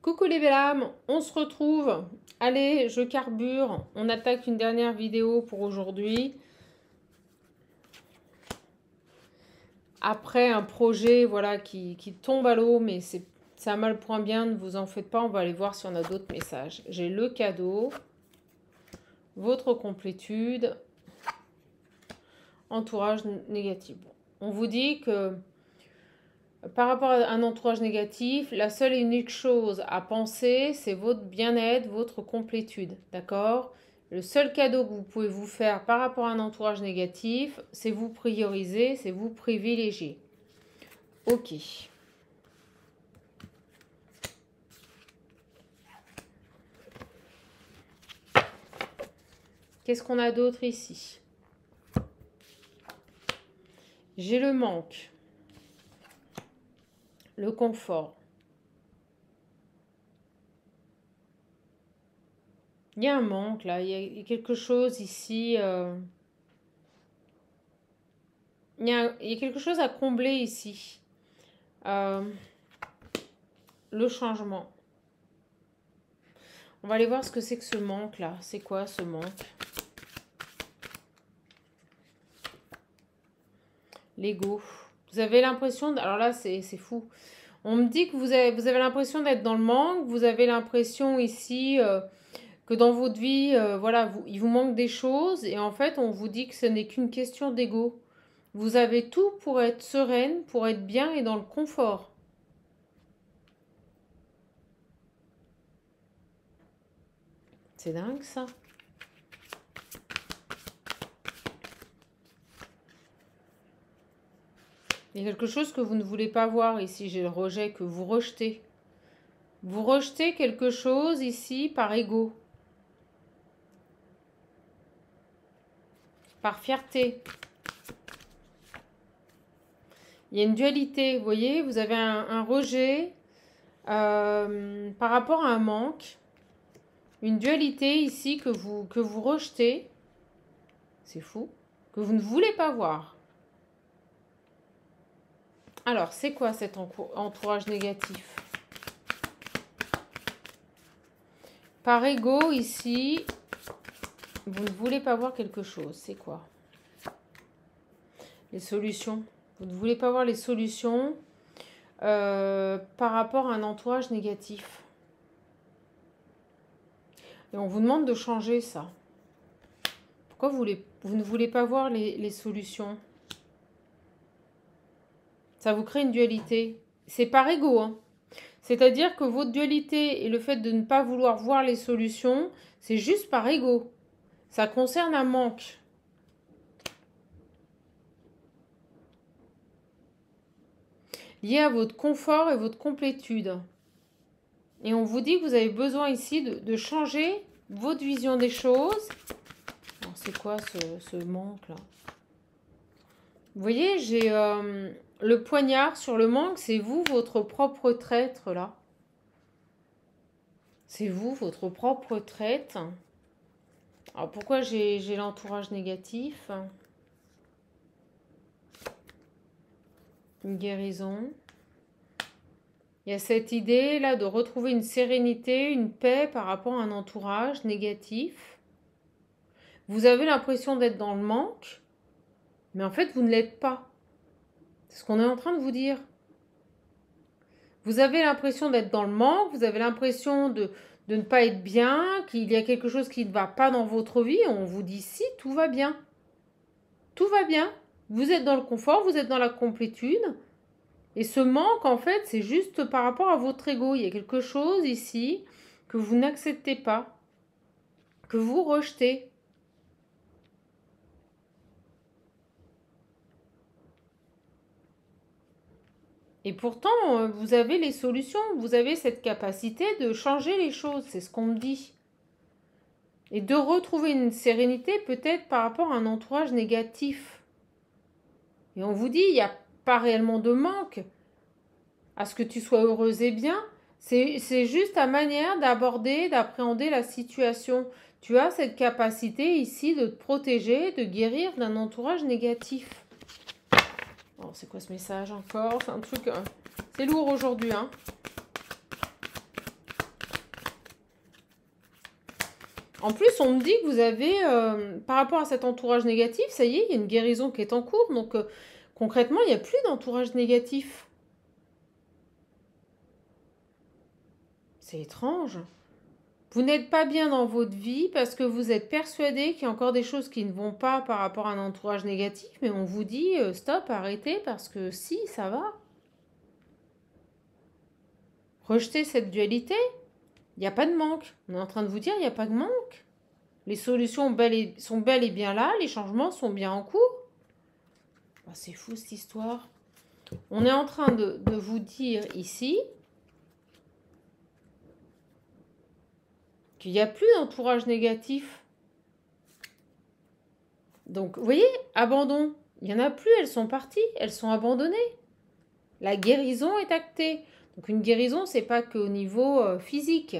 Coucou les belles âmes, on se retrouve. Allez, je carbure. On attaque une dernière vidéo pour aujourd'hui. Après un projet voilà, qui tombe à l'eau, mais c'est un mal point bien, ne vous en faites pas. On va aller voir si on a d'autres messages. J'ai le cadeau, votre complétude, entourage négatif. Bon, on vous dit que par rapport à un entourage négatif, la seule et unique chose à penser, c'est votre bien-être, votre complétude. D'accord? Le seul cadeau que vous pouvez vous faire par rapport à un entourage négatif, c'est vous prioriser, c'est vous privilégier. Ok. Qu'est-ce qu'on a d'autre ici? J'ai le manque, le confort. Il y a un manque là, il y a quelque chose ici. Il y a quelque chose à combler ici. Le changement. On va aller voir ce que c'est que ce manque là. C'est quoi ce manque? L'ego. Vous avez l'impression... Alors là, c'est fou. On me dit que vous avez l'impression d'être dans le manque. Vous avez l'impression ici que dans votre vie, voilà, il vous manque des choses. Et en fait, on vous dit que ce n'est qu'une question d'ego. Vous avez tout pour être sereine, pour être bien et dans le confort. C'est dingue ça. Il y a quelque chose que vous ne voulez pas voir ici. J'ai le rejet que vous rejetez. Vous rejetez quelque chose ici par ego. Par fierté. Il y a une dualité. Vous voyez, vous avez un rejet par rapport à un manque. Une dualité ici que vous rejetez. C'est fou. Que vous ne voulez pas voir. Alors, c'est quoi cet entourage négatif? Par ego, ici, vous ne voulez pas voir quelque chose. C'est quoi? Les solutions. Vous ne voulez pas voir les solutions par rapport à un entourage négatif. Et on vous demande de changer ça. Pourquoi vous ne voulez pas voir les solutions? Ça vous crée une dualité. C'est par ego, hein. C'est-à-dire que votre dualité et le fait de ne pas vouloir voir les solutions, c'est juste par ego. Ça concerne un manque. Lié à votre confort et votre complétude. Et on vous dit que vous avez besoin ici de changer votre vision des choses. Alors c'est quoi ce manque là? Vous voyez, j'ai le poignard sur le manque, c'est vous, votre propre traître là. C'est vous, votre propre traître. Alors pourquoi j'ai l'entourage négatif? Une guérison. Il y a cette idée là de retrouver une sérénité, une paix par rapport à un entourage négatif. Vous avez l'impression d'être dans le manque, mais en fait vous ne l'êtes pas. C'est ce qu'on est en train de vous dire. Vous avez l'impression d'être dans le manque, vous avez l'impression de ne pas être bien, qu'il y a quelque chose qui ne va pas dans votre vie. On vous dit si, tout va bien. Tout va bien. Vous êtes dans le confort, vous êtes dans la complétude. Et ce manque, en fait, c'est juste par rapport à votre ego. Il y a quelque chose ici que vous n'acceptez pas, que vous rejetez. Et pourtant, vous avez les solutions, vous avez cette capacité de changer les choses, c'est ce qu'on me dit. Et de retrouver une sérénité peut-être par rapport à un entourage négatif. Et on vous dit, il n'y a pas réellement de manque à ce que tu sois heureuse et bien. C'est juste ta manière d'aborder, d'appréhender la situation. Tu as cette capacité ici de te protéger, de guérir d'un entourage négatif. Oh, c'est quoi ce message encore? C'est un truc... c'est lourd aujourd'hui, hein. En plus, on me dit que vous avez, par rapport à cet entourage négatif, ça y est, il y a une guérison qui est en cours. Donc, concrètement, il n'y a plus d'entourage négatif. C'est étrange. Vous n'êtes pas bien dans votre vie parce que vous êtes persuadé qu'il y a encore des choses qui ne vont pas par rapport à un entourage négatif, mais on vous dit stop, arrêtez, parce que si, ça va. Rejetez cette dualité. Il n'y a pas de manque. On est en train de vous dire, il n'y a pas de manque. Les solutions sont bel et bien là, les changements sont bien en cours. Oh, c'est fou cette histoire. On est en train de vous dire ici qu'il n'y a plus d'entourage négatif. Donc, vous voyez, abandon. Il n'y en a plus, elles sont parties, elles sont abandonnées. La guérison est actée. Donc, une guérison, c'est pas qu'au niveau physique.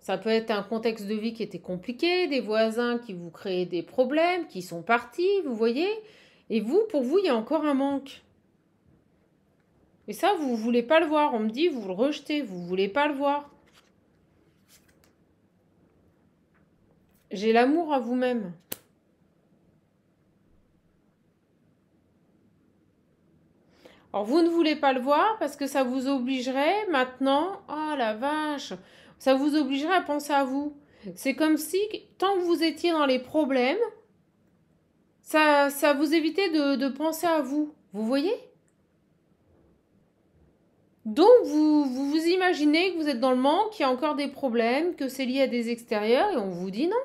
Ça peut être un contexte de vie qui était compliqué, des voisins qui vous créaient des problèmes, qui sont partis, vous voyez. Et vous, pour vous, il y a encore un manque. Et ça, vous ne voulez pas le voir. On me dit, vous le rejetez, vous ne voulez pas le voir. J'ai l'amour à vous-même. Alors, vous ne voulez pas le voir parce que ça vous obligerait maintenant... Oh la vache! Ça vous obligerait à penser à vous. C'est comme si, tant que vous étiez dans les problèmes, ça vous évitait de penser à vous. Vous voyez? Donc, vous imaginez que vous êtes dans le manque, qu'il y a encore des problèmes, que c'est lié à des extérieurs, et on vous dit non.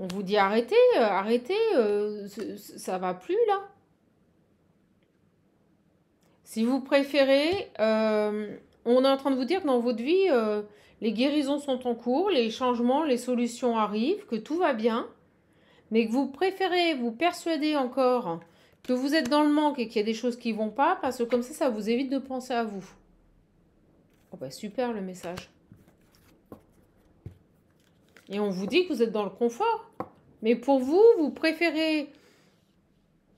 On vous dit arrêtez, ça va plus là. Si vous préférez, on est en train de vous dire que dans votre vie, les guérisons sont en cours, les changements, les solutions arrivent, que tout va bien, mais que vous préférez vous persuader encore que vous êtes dans le manque et qu'il y a des choses qui ne vont pas, parce que comme ça vous évite de penser à vous. Oh bah super le message. Et on vous dit que vous êtes dans le confort. Mais pour vous, vous préférez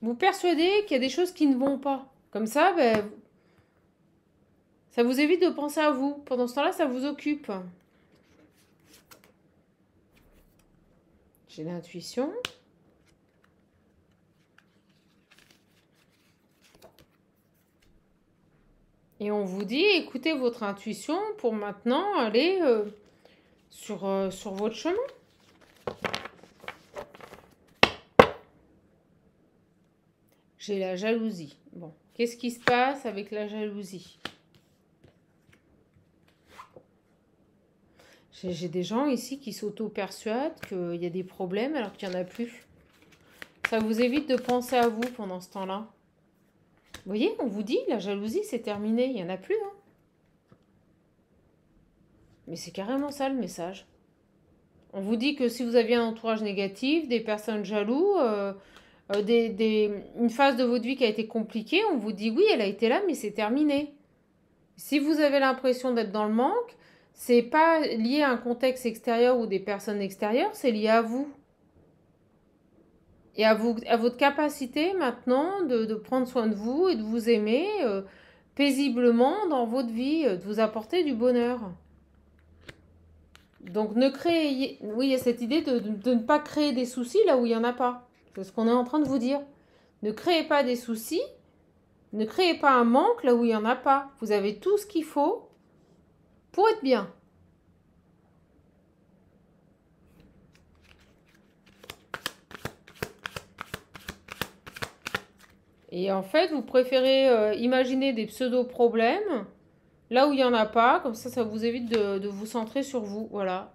vous persuader qu'il y a des choses qui ne vont pas. Comme ça, ben, ça vous évite de penser à vous. Pendant ce temps-là, ça vous occupe. J'ai l'intuition. Et on vous dit, écoutez votre intuition pour maintenant aller sur votre chemin. J'ai la jalousie. Bon, qu'est-ce qui se passe avec la jalousie? J'ai des gens ici qui s'auto-persuadent qu'il y a des problèmes alors qu'il n'y en a plus. Ça vous évite de penser à vous pendant ce temps-là. Vous voyez, on vous dit, la jalousie, c'est terminé. Il n'y en a plus. Hein. Mais c'est carrément ça le message. On vous dit que si vous aviez un entourage négatif, des personnes jalouses, une phase de votre vie qui a été compliquée, on vous dit oui, elle a été là, mais c'est terminé. Si vous avez l'impression d'être dans le manque, c'est pas lié à un contexte extérieur ou des personnes extérieures, c'est lié à vous. Et à votre capacité maintenant de prendre soin de vous et de vous aimer paisiblement dans votre vie, de vous apporter du bonheur. Donc ne créez... Oui, il y a cette idée de ne pas créer des soucis là où il n'y en a pas. C'est ce qu'on est en train de vous dire. Ne créez pas des soucis, ne créez pas un manque là où il n'y en a pas. Vous avez tout ce qu'il faut pour être bien. Et en fait, vous préférez imaginer des pseudo-problèmes là où il n'y en a pas. Comme ça vous évite de vous centrer sur vous. Voilà.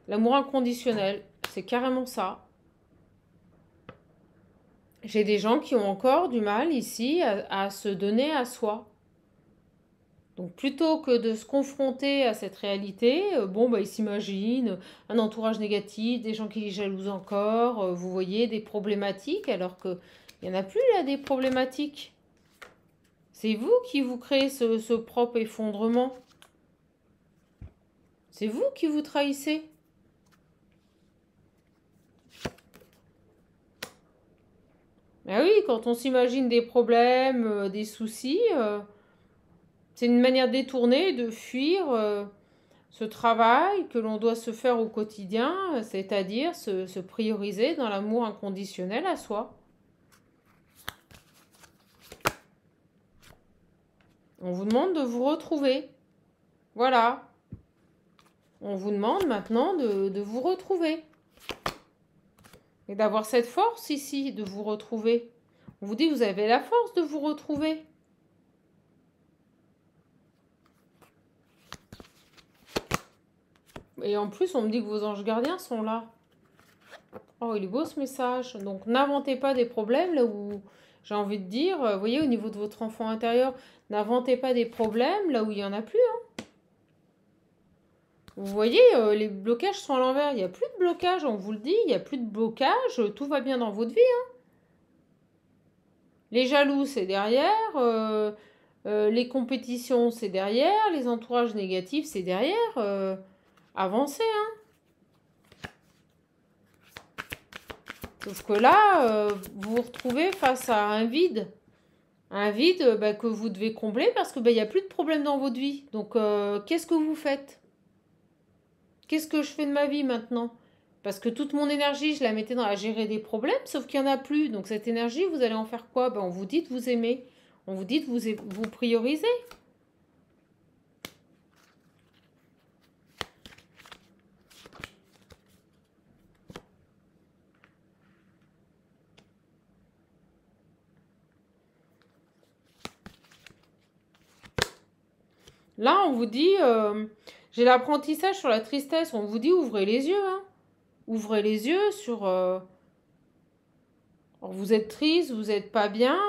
L'amour inconditionnel, c'est carrément ça. J'ai des gens qui ont encore du mal ici à se donner à soi. Donc plutôt que de se confronter à cette réalité, ils s'imaginent un entourage négatif, des gens qui les jalousent encore, vous voyez, des problématiques, alors qu'il n'y en a plus là des problématiques. C'est vous qui vous créez ce propre effondrement. C'est vous qui vous trahissez. Ah oui, quand on s'imagine des problèmes, des soucis, c'est une manière détournée de fuir ce travail que l'on doit se faire au quotidien, c'est-à-dire se prioriser dans l'amour inconditionnel à soi. On vous demande de vous retrouver. Voilà. On vous demande maintenant de vous retrouver. Et d'avoir cette force ici, de vous retrouver. On vous dit que vous avez la force de vous retrouver. Et en plus, on me dit que vos anges gardiens sont là. Oh, il est beau ce message. Donc, n'inventez pas des problèmes là où, j'ai envie de dire, vous voyez, au niveau de votre enfant intérieur, n'inventez pas des problèmes là où il n'y en a plus. Hein. Vous voyez, les blocages sont à l'envers. Il n'y a plus de blocage, on vous le dit. Il n'y a plus de blocage. Tout va bien dans votre vie. Hein. Les jaloux, c'est derrière. Les compétitions, c'est derrière. Les entourages négatifs, c'est derrière. Avancez, hein. Sauf que là, vous vous retrouvez face à un vide. Un vide que vous devez combler parce que il n'y a plus de problème dans votre vie. Donc, qu'est-ce que vous faites? Qu'est-ce que je fais de ma vie maintenant? Parce que toute mon énergie, je la mettais à gérer des problèmes, sauf qu'il n'y en a plus. Donc, cette énergie, vous allez en faire quoi? On vous dit de vous aimer. On vous dit de vous prioriser. Là, on vous dit, j'ai l'apprentissage sur la tristesse. On vous dit, ouvrez les yeux. Hein. Ouvrez les yeux sur... alors vous êtes triste, vous n'êtes pas bien,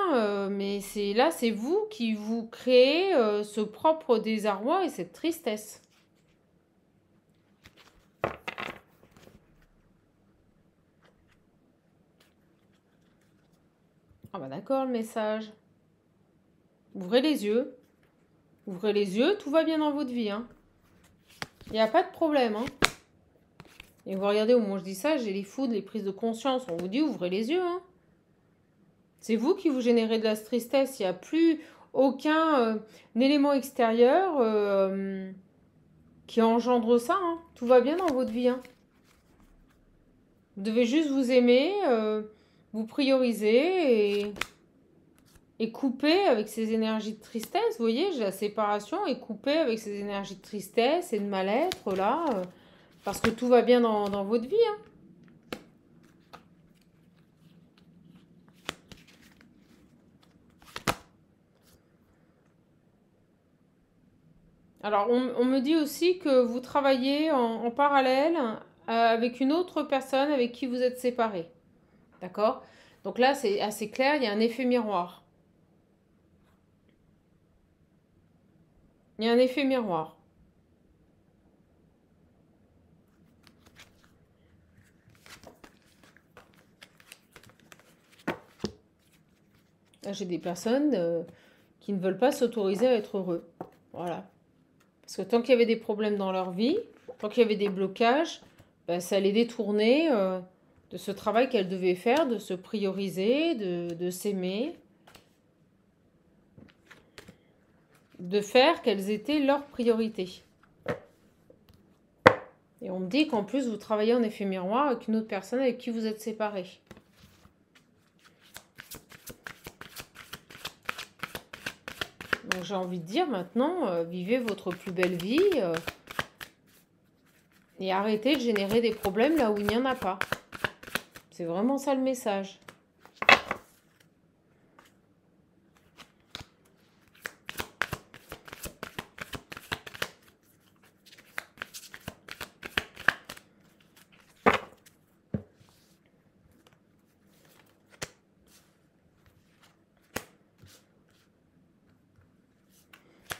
mais c'est vous qui vous créez ce propre désarroi et cette tristesse. Ah bah d'accord le message. Ouvrez les yeux. Ouvrez les yeux, tout va bien dans votre vie. Hein. Il n'y a pas de problème. Hein. Et vous regardez au moment où je dis ça, j'ai les foudres, les prises de conscience. On vous dit ouvrez les yeux. Hein. C'est vous qui vous générez de la tristesse. Il n'y a plus aucun élément extérieur qui engendre ça. Hein. Tout va bien dans votre vie. Hein. Vous devez juste vous aimer, vous prioriser et couper avec ces énergies de tristesse. Vous voyez, j'ai la séparation et couper avec ces énergies de tristesse et de mal-être là. Parce que tout va bien dans votre vie. Hein. Alors, on me dit aussi que vous travaillez en parallèle avec une autre personne avec qui vous êtes séparés. D'accord? Donc là, c'est assez clair, il y a un effet miroir. Il y a un effet miroir. Là, j'ai des personnes qui ne veulent pas s'autoriser à être heureux. Voilà. Parce que tant qu'il y avait des problèmes dans leur vie, tant qu'il y avait des blocages, ça les détournait de ce travail qu'elles devaient faire, de se prioriser, de s'aimer, de faire quelles étaient leurs priorités. Et on me dit qu'en plus, vous travaillez en effet miroir avec une autre personne avec qui vous êtes séparés. Donc j'ai envie de dire maintenant, vivez votre plus belle vie et arrêtez de générer des problèmes là où il n'y en a pas. C'est vraiment ça le message.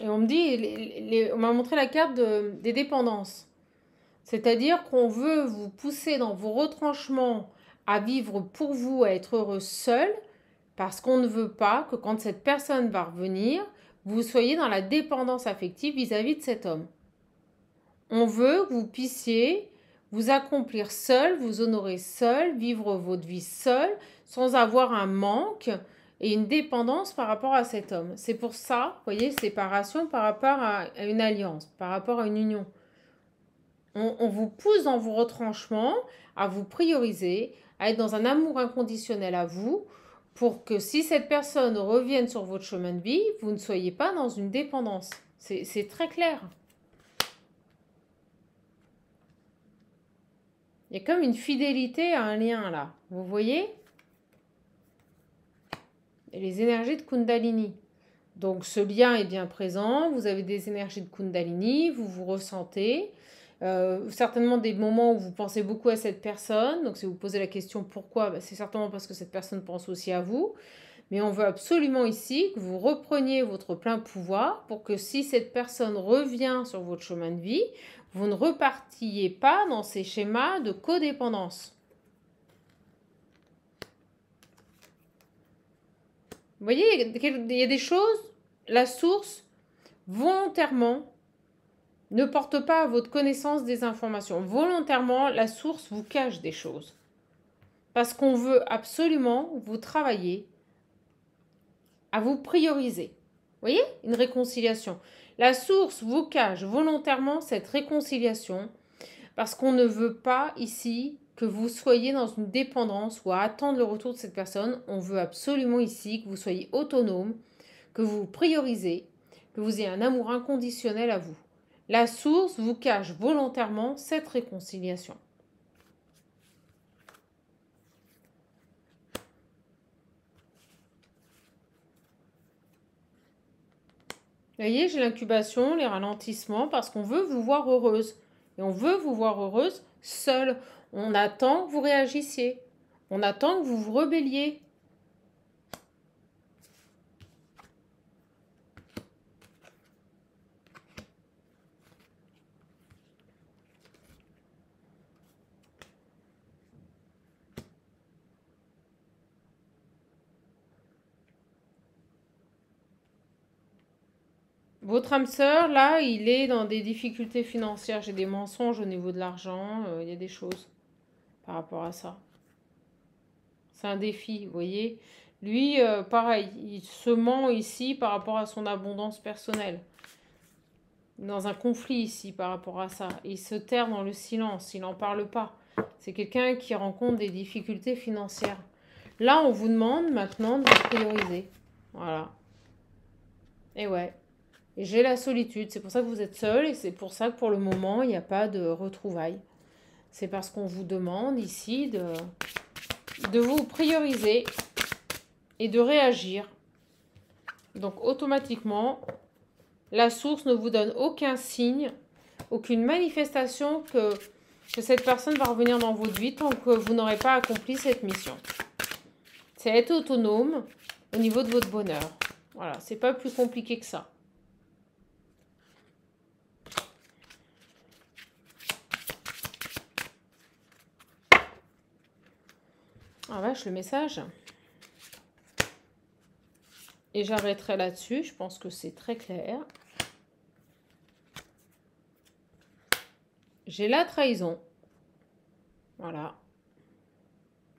Et on me dit, on m'a montré la carte des dépendances. C'est-à-dire qu'on veut vous pousser dans vos retranchements à vivre pour vous, à être heureux seul, parce qu'on ne veut pas que quand cette personne va revenir, vous soyez dans la dépendance affective vis-à-vis de cet homme. On veut que vous puissiez vous accomplir seul, vous honorer seul, vivre votre vie seul, sans avoir un manque et une dépendance par rapport à cet homme. C'est pour ça, vous voyez, séparation par rapport à une alliance, par rapport à une union. On vous pousse dans vos retranchements, à vous prioriser, à être dans un amour inconditionnel à vous, pour que si cette personne revienne sur votre chemin de vie, vous ne soyez pas dans une dépendance. C'est très clair. Il y a comme une fidélité à un lien là. Vous voyez? Et les énergies de Kundalini. Donc ce lien est bien présent, vous avez des énergies de Kundalini, vous vous ressentez. Certainement des moments où vous pensez beaucoup à cette personne. Donc si vous posez la question pourquoi, c'est certainement parce que cette personne pense aussi à vous. Mais on veut absolument ici que vous repreniez votre plein pouvoir pour que si cette personne revient sur votre chemin de vie, vous ne repartiez pas dans ces schémas de codépendance. Vous voyez, il y a des choses, la source, volontairement, ne porte pas à votre connaissance des informations. Volontairement, la source vous cache des choses. Parce qu'on veut absolument vous travailler à vous prioriser. Vous voyez? Une réconciliation. La source vous cache volontairement cette réconciliation parce qu'on ne veut pas ici que vous soyez dans une dépendance ou à attendre le retour de cette personne. On veut absolument ici que vous soyez autonome, que vous vous priorisez, que vous ayez un amour inconditionnel à vous. La source vous cache volontairement cette réconciliation. Vous voyez, j'ai l'incubation, les ralentissements, parce qu'on veut vous voir heureuse. Et on veut vous voir heureuse seule. On attend que vous réagissiez. On attend que vous vous rebelliez. Votre âme sœur, là, il est dans des difficultés financières. J'ai des mensonges au niveau de l'argent. Il y a des choses par rapport à ça. C'est un défi, vous voyez. Lui, pareil, il se ment ici par rapport à son abondance personnelle. Dans un conflit ici par rapport à ça. Il se terre dans le silence, il n'en parle pas. C'est quelqu'un qui rencontre des difficultés financières. Là, on vous demande maintenant de vous prioriser. Voilà. Et ouais. Et j'ai la solitude. C'est pour ça que vous êtes seul et c'est pour ça que pour le moment, il n'y a pas de retrouvailles. C'est parce qu'on vous demande ici de vous prioriser et de réagir. Donc automatiquement, la source ne vous donne aucun signe, aucune manifestation que cette personne va revenir dans votre vie tant que vous n'aurez pas accompli cette mission. C'est être autonome au niveau de votre bonheur. Voilà, c'est pas plus compliqué que ça. Ah vache, le message. Et j'arrêterai là-dessus, je pense que c'est très clair. J'ai la trahison. Voilà.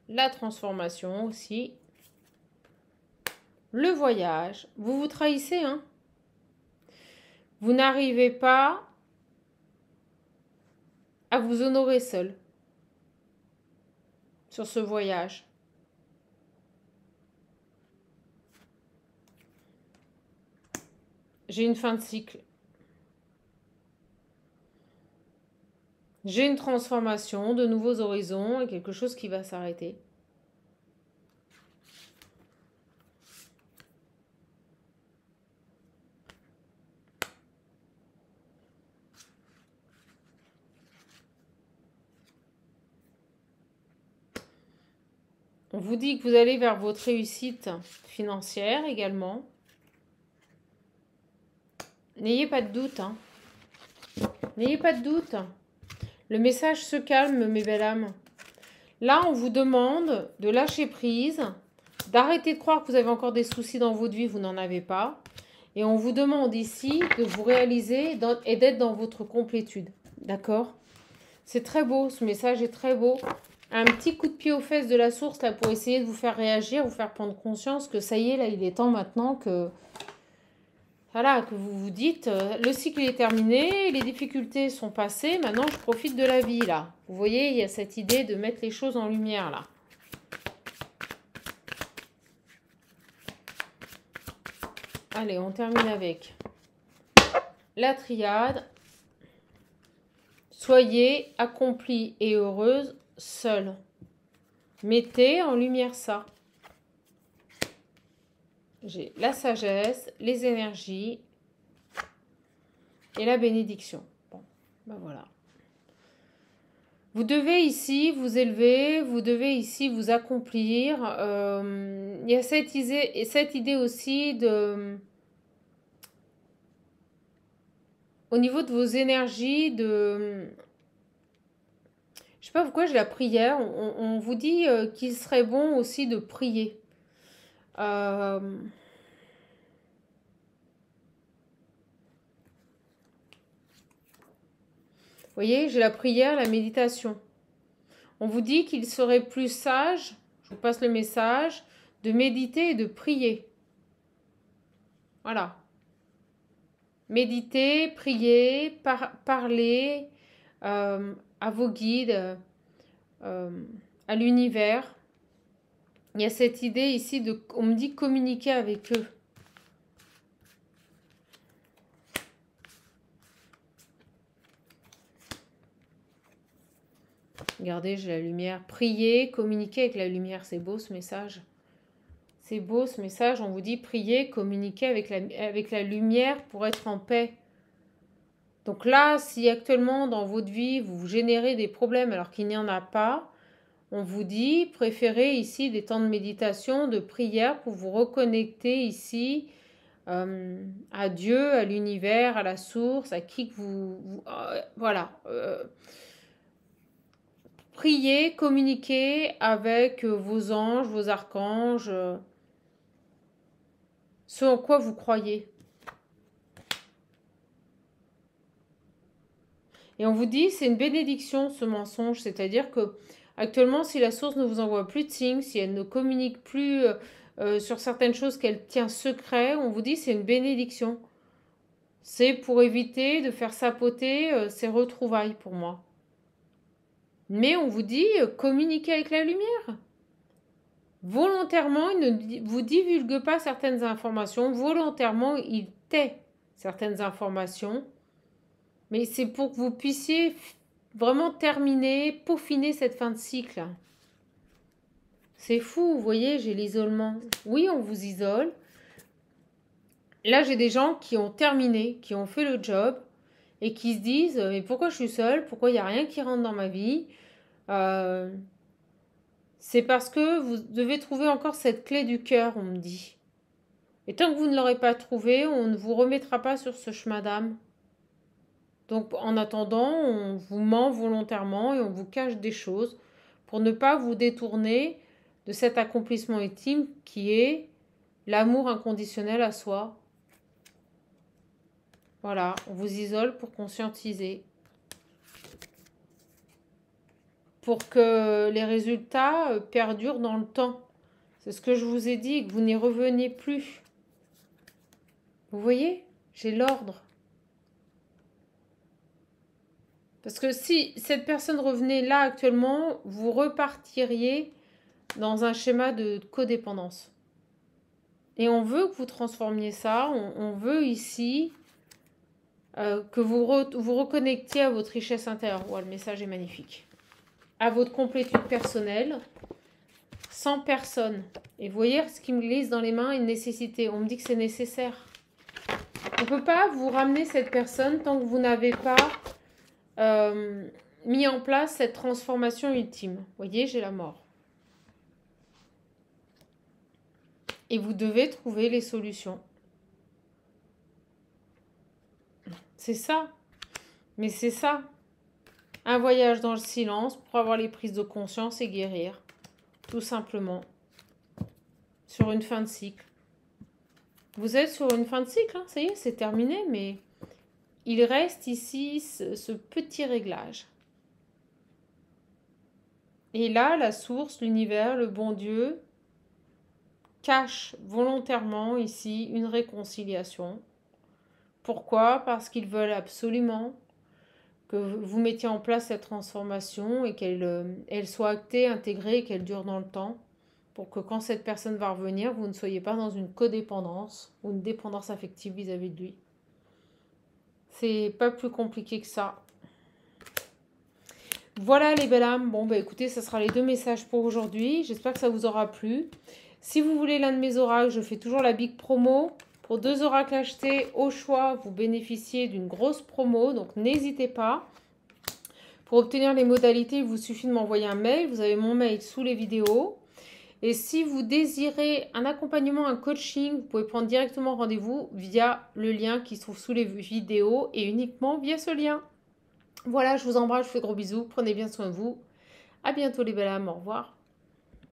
La transformation aussi. Le voyage. Vous vous trahissez, hein? Vous n'arrivez pas à vous honorer seul sur ce voyage. J'ai une fin de cycle. J'ai une transformation, de nouveaux horizons et quelque chose qui va s'arrêter. On vous dit que vous allez vers votre réussite financière également. N'ayez pas de doute. Hein. N'ayez pas de doute. Le message se calme, mes belles âmes. Là, on vous demande de lâcher prise, d'arrêter de croire que vous avez encore des soucis dans votre vie, vous n'en avez pas. Et on vous demande ici de vous réaliser et d'être dans votre complétude. D'accord? C'est très beau, ce message est très beau. Un petit coup de pied aux fesses de la source là pour essayer de vous faire réagir, vous faire prendre conscience que ça y est, là, il est temps maintenant que Voilà, que vous vous dites, le cycle est terminé, les difficultés sont passées, maintenant je profite de la vie, là. Vous voyez, il y a cette idée de mettre les choses en lumière, là. Allez, on termine avec la triade. Soyez accomplie et heureuse seule. Mettez en lumière ça. J'ai la sagesse, les énergies et la bénédiction. Bon, ben voilà. Vous devez ici vous élever, vous devez ici vous accomplir. Il y a cette idée aussi de... Au niveau de vos énergies, de... Je sais pas pourquoi j'ai la prière. On vous dit qu'il serait bon aussi de prier. Vous voyez, j'ai la prière, la méditation. On vous dit qu'il serait plus sage, je vous passe le message, de méditer et de prier. Voilà. Méditer, prier, parler à vos guides, à l'univers. Il y a cette idée ici de, on me dit communiquer avec eux. Regardez, j'ai la lumière. Prier, communiquer avec la lumière. C'est beau ce message. C'est beau ce message. On vous dit prier, communiquer avec la lumière pour être en paix. Donc là, si actuellement dans votre vie, vous générez des problèmes alors qu'il n'y en a pas, on vous dit préférez ici des temps de méditation, de prière pour vous reconnecter ici à Dieu, à l'univers, à la source, à qui que voilà. Priez, communiquez avec vos anges, vos archanges, ce en quoi vous croyez. Et on vous dit, c'est une bénédiction ce mensonge, c'est-à-dire que actuellement, si la source ne vous envoie plus de signes, si elle ne communique plus sur certaines choses qu'elle tient secret, on vous dit c'est une bénédiction. C'est pour éviter de faire sapoter ces retrouvailles pour moi. Mais on vous dit, communiquez avec la lumière. Volontairement, il ne vous divulgue pas certaines informations. Volontairement, il tait certaines informations. Mais c'est pour que vous puissiez vraiment terminer, peaufiner cette fin de cycle. C'est fou, vous voyez, j'ai l'isolement. Oui, on vous isole. Là, j'ai des gens qui ont terminé, qui ont fait le job et qui se disent « Mais pourquoi je suis seule? Pourquoi il n'y a rien qui rentre dans ma vie ?» C'est parce que vous devez trouver encore cette clé du cœur, on me dit. Et tant que vous ne l'aurez pas trouvée, on ne vous remettra pas sur ce chemin d'âme. Donc en attendant, on vous ment volontairement et on vous cache des choses pour ne pas vous détourner de cet accomplissement intime qui est l'amour inconditionnel à soi. Voilà, on vous isole pour conscientiser. Pour que les résultats perdurent dans le temps. C'est ce que je vous ai dit, que vous n'y reveniez plus. Vous voyez, j'ai l'ordre. Parce que si cette personne revenait là actuellement, vous repartiriez dans un schéma de codépendance. Et on veut que vous transformiez ça, on veut ici que vous reconnectiez à votre richesse intérieure. Oh, le message est magnifique. À votre complétude personnelle, sans personne. Et vous voyez, ce qui me glisse dans les mains, une nécessité. On me dit que c'est nécessaire. On ne peut pas vous ramener cette personne tant que vous n'avez pas mis en place cette transformation ultime. Vous voyez, j'ai la mort. Et vous devez trouver les solutions. C'est ça. Mais c'est ça. Un voyage dans le silence pour avoir les prises de conscience et guérir. Tout simplement. Sur une fin de cycle. Vous êtes sur une fin de cycle, hein, ça y est, c'est terminé, mais il reste ici ce petit réglage. Et là, la source, l'univers, le bon Dieu, cache volontairement ici une réconciliation Pourquoi? Parce qu'ils veulent absolument que vous mettiez en place cette transformation et qu'elle soit actée, intégrée et qu'elle dure dans le temps pour que quand cette personne va revenir, vous ne soyez pas dans une codépendance ou une dépendance affective vis-à-vis de lui. C'est pas plus compliqué que ça. Voilà les belles âmes. Bon, bah écoutez, ça sera les 2 messages pour aujourd'hui. J'espère que ça vous aura plu. Si vous voulez l'un de mes oracles, je fais toujours la big promo. Pour 2 oracles achetés au choix, vous bénéficiez d'une grosse promo, donc n'hésitez pas. Pour obtenir les modalités, il vous suffit de m'envoyer un mail. Vous avez mon mail sous les vidéos. Et si vous désirez un accompagnement, un coaching, vous pouvez prendre directement rendez-vous via le lien qui se trouve sous les vidéos et uniquement via ce lien. Voilà, je vous embrasse, je vous fais gros bisous. Prenez bien soin de vous. À bientôt les belles âmes, au revoir.